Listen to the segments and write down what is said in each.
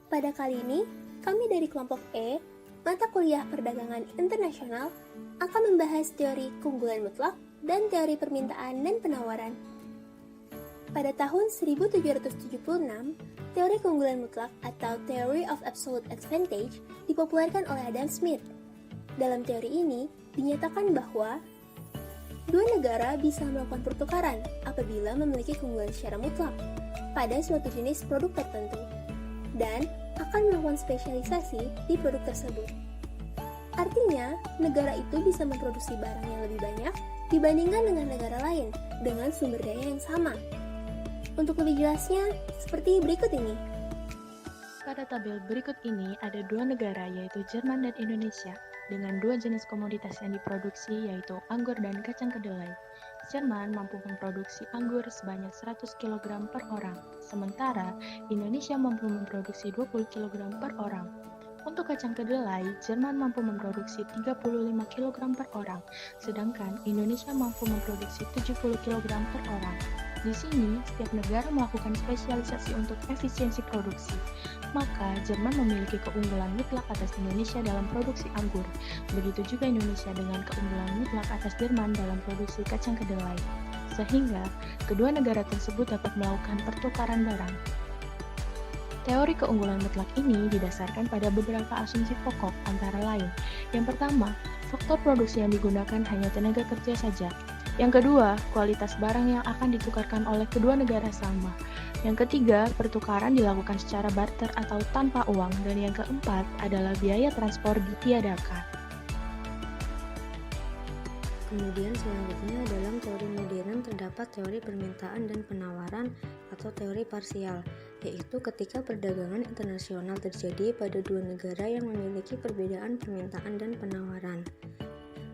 Pada kali ini, kami dari kelompok E, mata kuliah perdagangan internasional, akan membahas teori keunggulan mutlak dan teori permintaan dan penawaran. Pada tahun 1776, teori keunggulan mutlak atau Theory of Absolute Advantage dipopulerkan oleh Adam Smith. Dalam teori ini, dinyatakan bahwa dua negara bisa melakukan pertukaran apabila memiliki keunggulan secara mutlak pada suatu jenis produk tertentu dan akan melakukan spesialisasi di produk tersebut. Artinya, negara itu bisa memproduksi barang yang lebih banyak dibandingkan dengan negara lain dengan sumber daya yang sama. Untuk lebih jelasnya, seperti berikut ini. Pada tabel berikut ini ada dua negara yaitu Jerman dan Indonesia dengan dua jenis komoditas yang diproduksi yaitu anggur dan kacang kedelai. Jerman mampu memproduksi anggur sebanyak 100 kg per orang, sementara Indonesia mampu memproduksi 20 kg per orang. Untuk kacang kedelai, Jerman mampu memproduksi 35 kg per orang, sedangkan Indonesia mampu memproduksi 70 kg per orang. Di sini, setiap negara melakukan spesialisasi untuk efisiensi produksi. Maka, Jerman memiliki keunggulan mutlak atas Indonesia dalam produksi anggur. Begitu juga Indonesia dengan keunggulan mutlak atas Jerman dalam produksi kacang kedelai. Sehingga, kedua negara tersebut dapat melakukan pertukaran barang. Teori keunggulan mutlak ini didasarkan pada beberapa asumsi pokok antara lain. Yang pertama, faktor produksi yang digunakan hanya tenaga kerja saja. Yang kedua, kualitas barang yang akan ditukarkan oleh kedua negara sama. Yang ketiga, pertukaran dilakukan secara barter atau tanpa uang. Dan yang keempat adalah biaya transport ditiadakan. Kemudian selanjutnya dalam teori modern terdapat teori permintaan dan penawaran atau teori parsial, yaitu ketika perdagangan internasional terjadi pada dua negara yang memiliki perbedaan permintaan dan penawaran.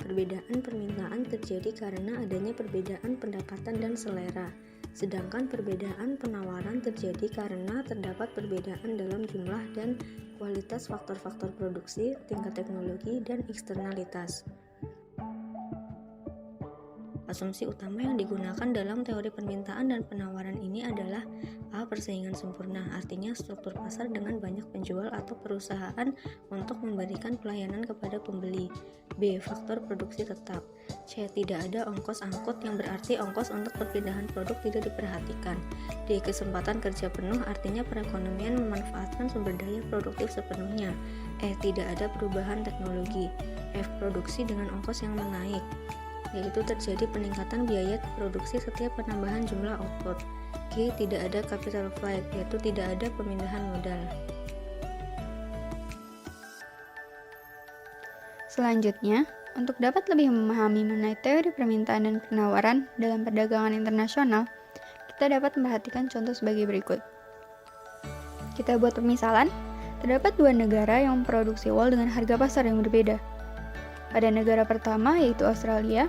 Perbedaan permintaan terjadi karena adanya perbedaan pendapatan dan selera, sedangkan perbedaan penawaran terjadi karena terdapat perbedaan dalam jumlah dan kualitas faktor-faktor produksi, tingkat teknologi, dan eksternalitas. Asumsi utama yang digunakan dalam teori permintaan dan penawaran ini adalah A. Persaingan sempurna, artinya struktur pasar dengan banyak penjual atau perusahaan untuk memberikan pelayanan kepada pembeli. B. Faktor produksi tetap. C. Tidak ada ongkos angkut yang berarti ongkos untuk perpindahan produk tidak diperhatikan. D. Kesempatan kerja penuh, artinya perekonomian memanfaatkan sumber daya produktif sepenuhnya. E. Tidak ada perubahan teknologi. F. Produksi dengan ongkos yang menaik, yaitu terjadi peningkatan biaya produksi setiap penambahan jumlah output. G. Tidak ada capital flight, yaitu tidak ada pemindahan modal. Selanjutnya, untuk dapat lebih memahami mengenai teori permintaan dan penawaran dalam perdagangan internasional, kita dapat memperhatikan contoh sebagai berikut. Kita buat pemisalan, terdapat dua negara yang memproduksi wool dengan harga pasar yang berbeda. Pada negara pertama, yaitu Australia,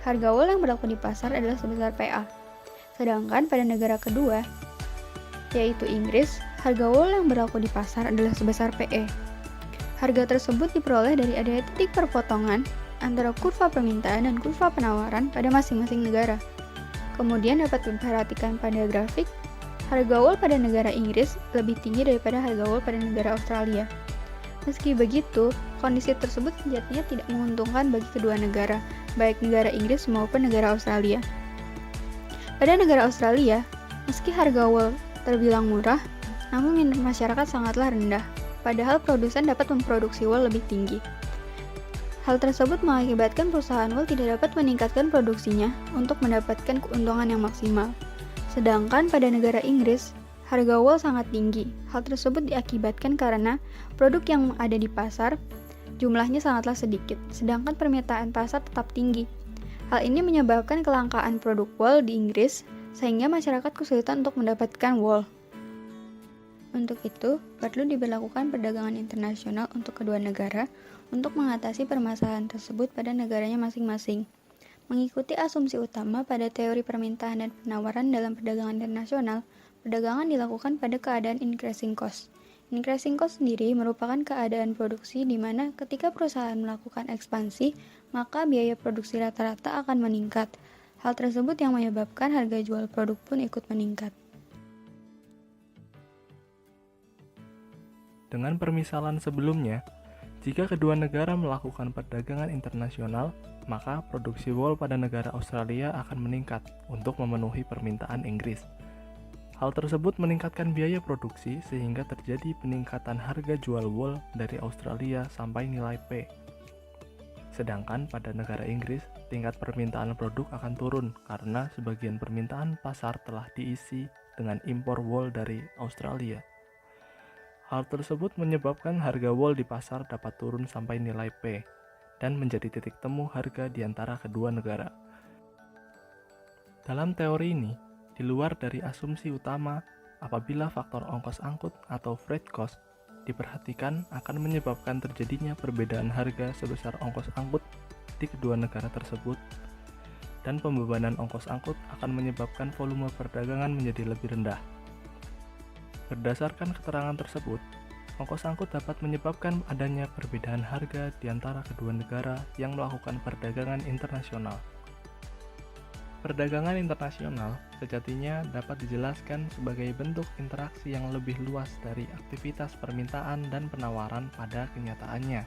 harga wool yang berlaku di pasar adalah sebesar PA. Sedangkan pada negara kedua, yaitu Inggris, harga wool yang berlaku di pasar adalah sebesar PE. Harga tersebut diperoleh dari adanya titik perpotongan antara kurva permintaan dan kurva penawaran pada masing-masing negara. Kemudian dapat diperhatikan pada grafik, harga wool pada negara Inggris lebih tinggi daripada harga wool pada negara Australia. Meski begitu, kondisi tersebut sejatinya tidak menguntungkan bagi kedua negara, baik negara Inggris maupun negara Australia. Pada negara Australia, meski harga wool terbilang murah, namun minat masyarakat sangatlah rendah, padahal produsen dapat memproduksi wool lebih tinggi. Hal tersebut mengakibatkan perusahaan wool tidak dapat meningkatkan produksinya untuk mendapatkan keuntungan yang maksimal. Sedangkan pada negara Inggris, harga wool sangat tinggi. Hal tersebut diakibatkan karena produk yang ada di pasar jumlahnya sangatlah sedikit, sedangkan permintaan pasar tetap tinggi. Hal ini menyebabkan kelangkaan produk wool di Inggris, sehingga masyarakat kesulitan untuk mendapatkan wool. Untuk itu, perlu diberlakukan perdagangan internasional untuk kedua negara untuk mengatasi permasalahan tersebut pada negaranya masing-masing. Mengikuti asumsi utama pada teori permintaan dan penawaran dalam perdagangan internasional, perdagangan dilakukan pada keadaan increasing cost. Increasing cost sendiri merupakan keadaan produksi di mana ketika perusahaan melakukan ekspansi, maka biaya produksi rata-rata akan meningkat. Hal tersebut yang menyebabkan harga jual produk pun ikut meningkat. Dengan permisalan sebelumnya, jika kedua negara melakukan perdagangan internasional, maka produksi wol pada negara Australia akan meningkat untuk memenuhi permintaan Inggris. Hal tersebut meningkatkan biaya produksi sehingga terjadi peningkatan harga jual wol dari Australia sampai nilai P. Sedangkan pada negara Inggris, tingkat permintaan produk akan turun karena sebagian permintaan pasar telah diisi dengan impor wol dari Australia. Hal tersebut menyebabkan harga wol di pasar dapat turun sampai nilai P dan menjadi titik temu harga di antara kedua negara. Dalam teori ini, di luar dari asumsi utama, apabila faktor ongkos angkut atau freight cost diperhatikan akan menyebabkan terjadinya perbedaan harga sebesar ongkos angkut di kedua negara tersebut, dan pembebanan ongkos angkut akan menyebabkan volume perdagangan menjadi lebih rendah. Berdasarkan keterangan tersebut, ongkos angkut dapat menyebabkan adanya perbedaan harga di antara kedua negara yang melakukan perdagangan internasional. Perdagangan internasional sejatinya dapat dijelaskan sebagai bentuk interaksi yang lebih luas dari aktivitas permintaan dan penawaran pada kenyataannya.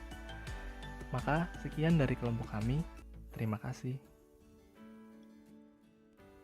Maka, sekian dari kelompok kami. Terima kasih.